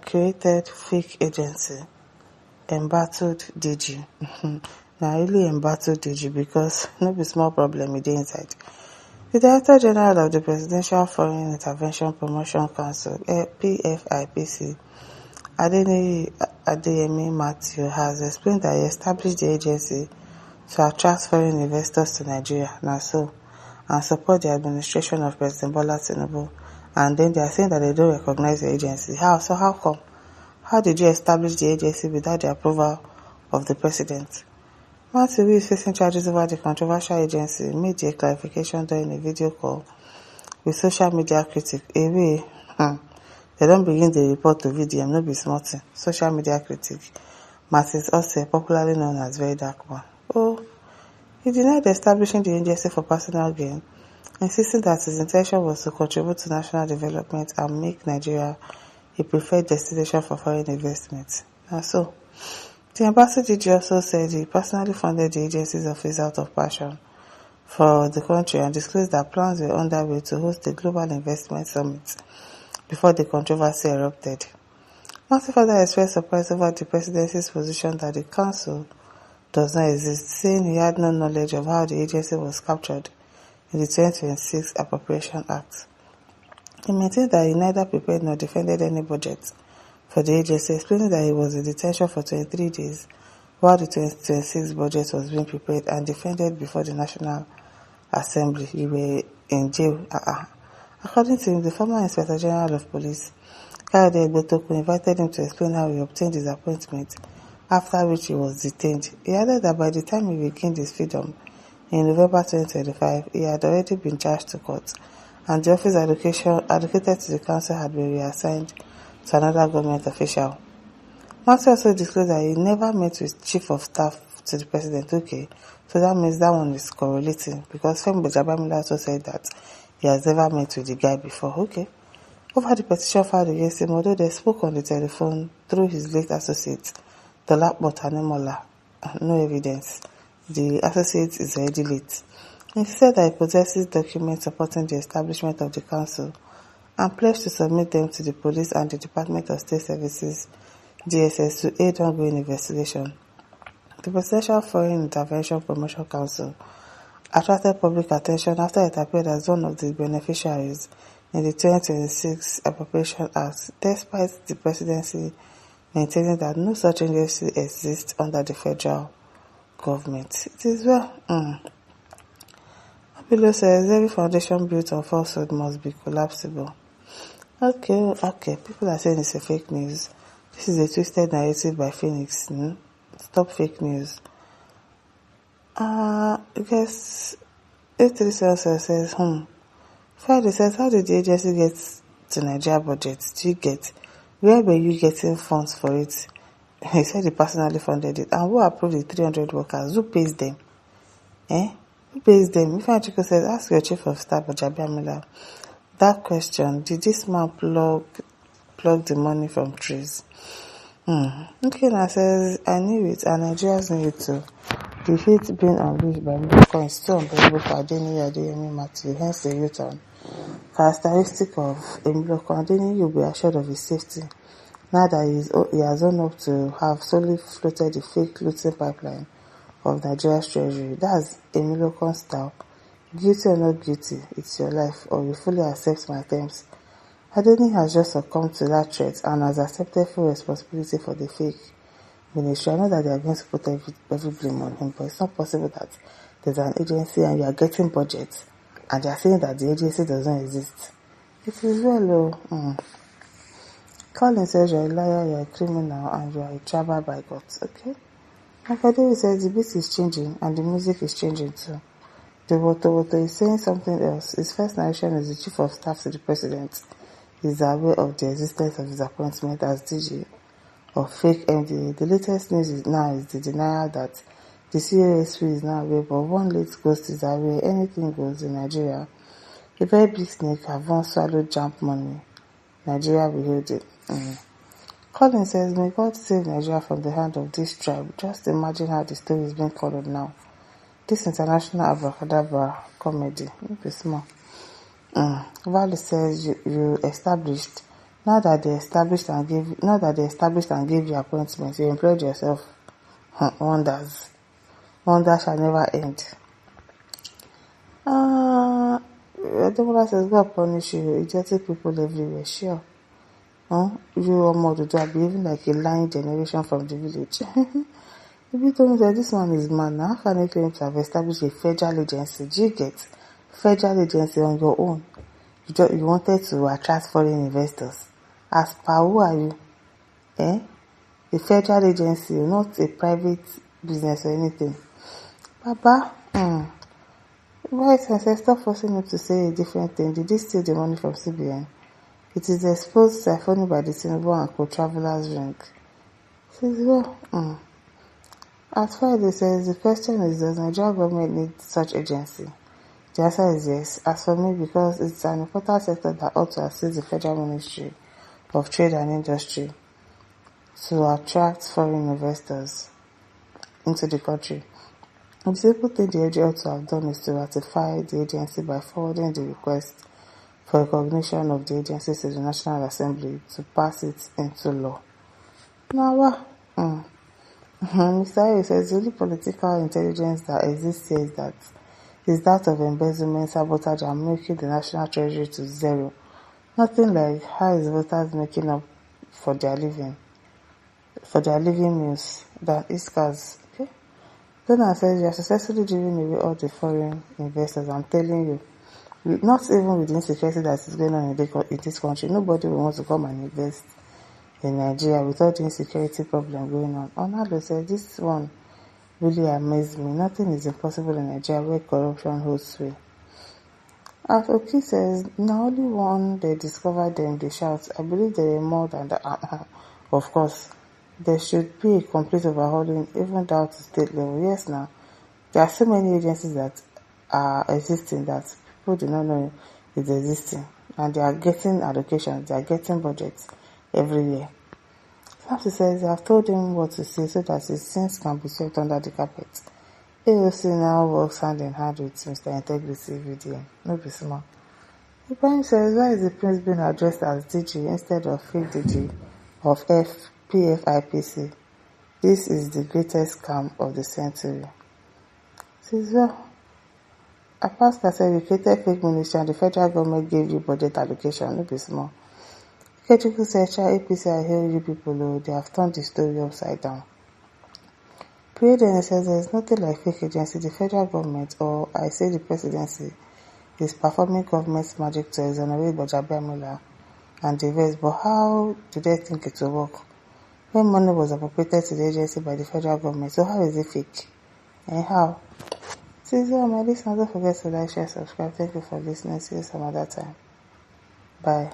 created fake agency, embattled DG. Now really embattled DG because no be small problem dey inside. The Director General of the Presidential Foreign Intervention Promotion Council, Pfipc, Adeyemi Matthew, has explained that he established the agency to attract foreign investors to Nigeria, and support the administration of President Bola Tinubu. And then they are saying that they don't recognize the agency. How? So how come? How did you establish the agency without the approval of the president? Matthew, who is facing charges over the controversial agency, made a clarification during a video call with social media critics. They don't begin the report to VDM, no be small thing. Social media critic Martins Ose, popularly known as Very Dark One. He denied establishing the agency for personal gain, insisting that his intention was to contribute to national development and make Nigeria a preferred destination for foreign investment. The ambassador also said he personally funded the agency's office out of passion for the country and disclosed that plans were underway to host a global investment summit before the controversy erupted. Matthew further expressed surprise over the presidency's position that the council does not exist, saying he had no knowledge of how the agency was captured in the 2026 Appropriation Act. He maintained that he neither prepared nor defended any budget for the agency, explaining that he was in detention for 23 days while the 2026 budget was being prepared and defended before the National Assembly. He were in jail. According to him, the former Inspector General of Police, Kayode Egbotoku, invited him to explain how he obtained his appointment, after which he was detained. He added that by the time he regained his freedom in November 2025, he had already been charged to court, and the office allocated to the council had been reassigned to another government official. Matthew also disclosed that he never met with Chief of Staff to the President. So that means that one is correlating, because Femi Gbajabiamila also said that he has never met with the guy before. Over the petition filed against him, although they spoke on the telephone through his late associate, Dolapo Tanemola, no evidence. The associate is already late. He said that he possesses documents supporting the establishment of the council and pledged to submit them to the police and the Department of State Services, DSS, to aid ongoing investigation. The Presidential Foreign Intervention Promotion Council attracted public attention after it appeared as one of the beneficiaries in the 2026 Appropriation Act, despite the presidency maintaining that no such agency exists under the federal government. It is well. Below says every foundation built on falsehood must be collapsible. Okay. People are saying it's a fake news. This is a twisted narrative by Phoenix. Stop fake news. I guess 837 says, Friday says, how did the agency get to Nigeria budget? Where were you getting funds for it? He said he personally funded it. And who approved the 300 workers? Who pays them? Who pays them? If Chico says, ask your Chief of Staff, Gbajabiamila, that question, did this man plug the money from trees? Now says, I knew it, and Nigerians knew it too. The hate being unleashed by Milocom is too unbearable for Adeyemi Matthew, hence the U-turn. Characteristic of Milocom, Adeyemi will be assured of his safety, now that he has owned up to have solely floated the fake looting pipeline of Nigeria's treasury. That's a Milocom style. Guilty or not guilty, it's your life, or you fully accept my terms. Adeyemi has just succumbed to that threat and has accepted full responsibility for the fake ministry. I know that they are going to put every blame on him, but it's not possible that there's an agency and you are getting budget and they are saying that the agency doesn't exist. It is well, Colin says you're a liar, you're a criminal, and you are a tribal bigot. Like Adeyemi says, the beat is changing and the music is changing too. The Woto is saying something else. His first narration is the Chief of Staff to the President is aware of the existence of his appointment as DG of fake MDA. The latest news is the denial that the COSP is now aware, but one late ghost is aware anything goes in Nigeria. A very big snake have once swallowed jump money. Nigeria will hold it. Colin says, may God save Nigeria from the hand of this tribe. Just imagine how the story is being followed now. This international abracadabra comedy. Maybe small. Valley says you established Now that they established and gave you appointments, you employed yourself. Wonders shall never end. Demola says, God punish you, idiotic people everywhere, sure. You almost do behaving like a lying generation from the village. If you told me that this man is mad, now how can you claim to have established a federal agency? Do you get federal agency on your own? You wanted to attract foreign investors. As per who are you? A federal agency, not a private business or anything. Baba, right, I said, stop forcing me to say a different thing. Did he steal the money from CBN? It is exposed siphoning by the Tinubu and co-travelers ring. Says, well, as Friday says, the question is, does Nigeria government need such agency? The answer is yes. As for me, because it's an important sector that ought to assist the Federal Ministry of Trade and Industry to attract foreign investors into the country. The simple thing the AG ought to have done is to ratify the agency by forwarding the request for recognition of the agency to the National Assembly to pass it into law. Now, Mr. Ayo says the only political intelligence that exists here is that of embezzlement, sabotage, and making the national treasury to zero. Nothing like how is voters making up for their living meals than Iskars. Okay? Donald says you are successfully driving away all the foreign investors. I'm telling you, not even with the insecurity that is going on in this country, nobody will want to come and invest in Nigeria with all the insecurity problem going on. Onalo said this one really amazed me. Nothing is impossible in Nigeria where corruption holds sway. As Oki says, now only one they discovered them, they shout. I believe there are more than that. Of course, there should be a complete overhauling even down to state level. Yes, now, there are so many agencies that are existing that people do not know is existing. And they are getting allocations, they are getting budgets every year. Samson says they have told him what to say so that his sins can be swept under the carpet. AOC now works hand in hand with Mr. Integrity VDM. No be small. Ibrahim says, why is the prince being addressed as DG instead of fake DG of Pfipc? This is the greatest scam of the century. Says, well, a pastor said you created fake ministry and the federal government gave you budget allocation. No be small. Ketuku said, APC, I hear you people, they have turned the story upside down. Then says there is nothing like fake agency. The federal government, or I say the presidency, is performing government's magic to exonerate Adeyemi and the rest. But how do they think it will work? When money was appropriated to the agency by the federal government, so how is it fake? And how? See, my listeners, don't forget to like, share, subscribe. Thank you for listening. See you some other time. Bye.